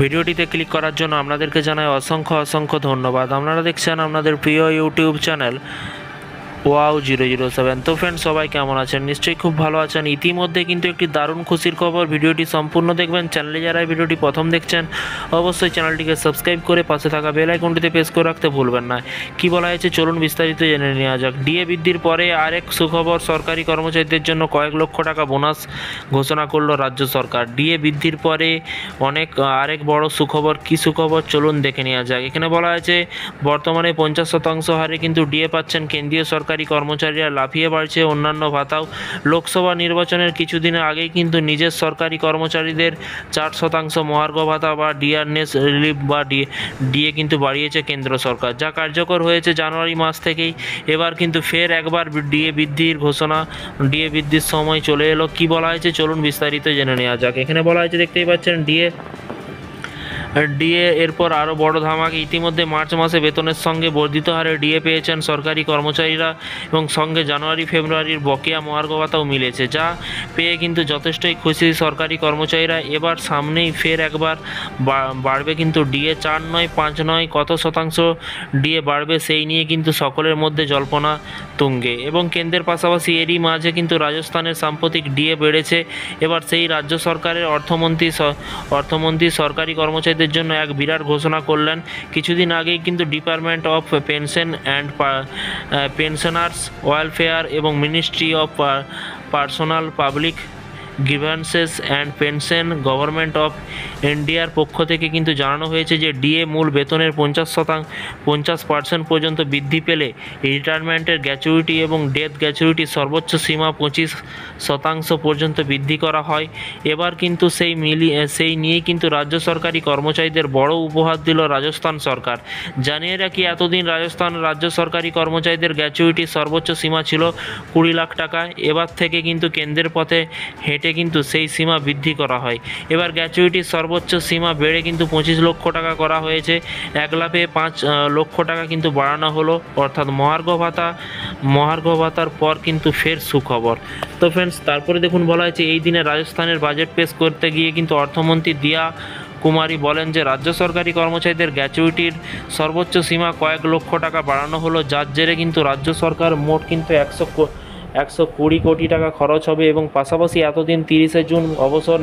ভিডিওটিতে ক্লিক করার জন্য আপনাদেরকে জানাই অসংখ্য ধন্যবাদ। আপনারা দেখছেন আপনাদের প্রিয় ইউটিউব চ্যানেল ওয়াও 007। তো ফ্রেন্ডস, সবাই কেমন আছেন? নিশ্চয়ই খুব ভালো আছেন। ইতিমধ্যে কিন্তু একটি দারুণ খুশির খবর, ভিডিওটি সম্পূর্ণ দেখবেন। চ্যানেলে যারা ভিডিওটি প্রথম দেখছেন অবশ্যই চ্যানেলটিকে সাবস্ক্রাইব করে পাশে থাকা বেল আইকনটিতে প্রেস করে রাখতে ভুলবেন না। কি বলা হয়েছে চলুন বিস্তারিত জেনে নেওয়া যাক। ডিএ বৃদ্ধির পরে আরেক সুখবর, সরকারি কর্মচারীদের জন্য কয়েক লক্ষ টাকা বোনাস ঘোষণা করলো রাজ্য সরকার। ডিএ বৃদ্ধির পরে আরেক বড় সুখবর। কি সুখবর চলুন দেখে নেওয়া যাক। এখানে বলা হয়েছে বর্তমানে 50% হারে কিন্তু ডিএ পাচ্ছেন কেন্দ্রীয় সরকারি কর্মচারীরা, লাফিয়ে বাড়ছে অন্যান্য ভাতাও। লোকসভা নির্বাচনের কিছুদিনের আগেই কিন্তু নিজের সরকারি কর্মচারীদের 4% মহার্ঘ ভাতা বা ডিয়ারনেস রিলিফ বা ডিএ কিন্তু বাড়িয়েছে কেন্দ্র সরকার, যা কার্যকর হয়েছে জানুয়ারি মাস থেকেই। এবার কিন্তু ফের একবার ডিএ বৃদ্ধির সময় চলে এলো। কি বলা হয়েছে চলুন বিস্তারিত জেনে নেওয়া যাক। এখানে বলা হয়েছে, দেখতেই পাচ্ছেন ডিএ এরপর আরও বড় ধামাকা। ইতিমধ্যে মার্চ মাসে বেতনের সঙ্গে বর্ধিত হারে ডিএ পেয়েছেন সরকারি কর্মচারীরা এবং সঙ্গে জানুয়ারি ফেব্রুয়ারির বকেয়া মহার্ঘ ভাতাও মিলেছে, যা পেয়ে কিন্তু যথেষ্টই খুশি সরকারি কর্মচারীরা। এবার সামনেই ফের একবার বাড়বে কিন্তু ডিএ। 4 নয় 5 নয়, কত শতাংশ ডিএ বাড়বে সেই নিয়ে কিন্তু সকলের মধ্যে জল্পনা তুঙ্গে। এবং কেন্দ্রের পাশাপাশি এরই মাঝে কিন্তু রাজস্থানের সাম্প্রতিক ডিএ বেড়েছে। এবার সেই রাজ্য সরকারের অর্থমন্ত্রী সরকারি কর্মচারীদের জন্য এক বিরাট ঘোষণা করলেন। কিছুদিন আগেই কিন্তু department of pension and pensioners welfare এবং ministry of personnel public grievances and pension government of ইন্ডিয়ার পক্ষ থেকে কিন্তু জানানো হয়েছে যে ডিএ মূল বেতনের 50% পর্যন্ত বৃদ্ধি পেলে রিটায়ারমেন্টের গ্র্যাচুইটি এবং ডেথ গ্র্যাচুইটি সর্বোচ্চ সীমা 25% পর্যন্ত বৃদ্ধি করা হয়। এবার কিন্তু সেই নিয়েই কিন্তু রাজ্য সরকারি কর্মচারীদের বড় উপহার দিল রাজস্থান সরকার। জানিয়ে রাখি, এতদিন রাজ্য সরকারি কর্মচারীদের গ্র্যাচুইটি সর্বোচ্চ সীমা ছিল 20 লাখ টাকা। এবার থেকে কিন্তু কেন্দ্রের পথে হেঁটে কিন্তু সেই সীমা বৃদ্ধি করা হয়। এবার গ্র্যাচুইটির সর্বোচ্চ সীমা বেড়ে কিন্তু 25 লক্ষ টাকা করা হয়েছে। এক লাফে 5 লক্ষ টাকা কিন্তু বাড়ানো হলো, অর্থাৎ মহার্ঘ ভাতার পর কিন্তু ফের সুখবর। তো ফ্রেন্ডস, তারপরে দেখুন বলা হয়েছে এই দিনে রাজস্থানের বাজেট পেশ করতে গিয়ে কিন্তু অর্থমন্ত্রী দিয়া কুমারী বলেন যে রাজ্য সরকারি কর্মচারীদের গ্র্যাচুইটির সর্বোচ্চ সীমা কয়েক লক্ষ টাকা বাড়ানো হলো, যার জেরে কিন্তু রাজ্য সরকার মোট কিন্তু 120 কোটি টাকা খরচ হবে। এবং পাশাপাশি এতদিন 30শে জুন অবসর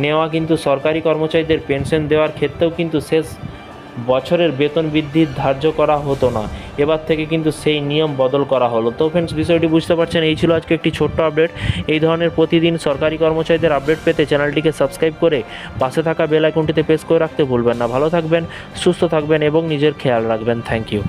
নেওয়া কিন্তু সরকারি কর্মচারীদের পেনশন দেওয়ার ক্ষেত্রেও কিন্তু শেষ বছরের বেতন বৃদ্ধির ধার্য করা হতো না। এবার থেকে কিন্তু সেই নিয়ম বদল করা হলো। তো ফ্রেন্ডস, বিষয়টি বুঝতে পারছেন। এই ছিল আজকে একটি ছোট্ট আপডেট। এই ধরনের প্রতিদিন সরকারি কর্মচারীদের আপডেট পেতে চ্যানেলটিকে সাবস্ক্রাইব করে পাশে থাকা বেল আইকনটিতে প্রেস করে রাখতে ভুলবেন না। ভালো থাকবেন, সুস্থ থাকবেন এবং নিজের খেয়াল রাখবেন। Thank you.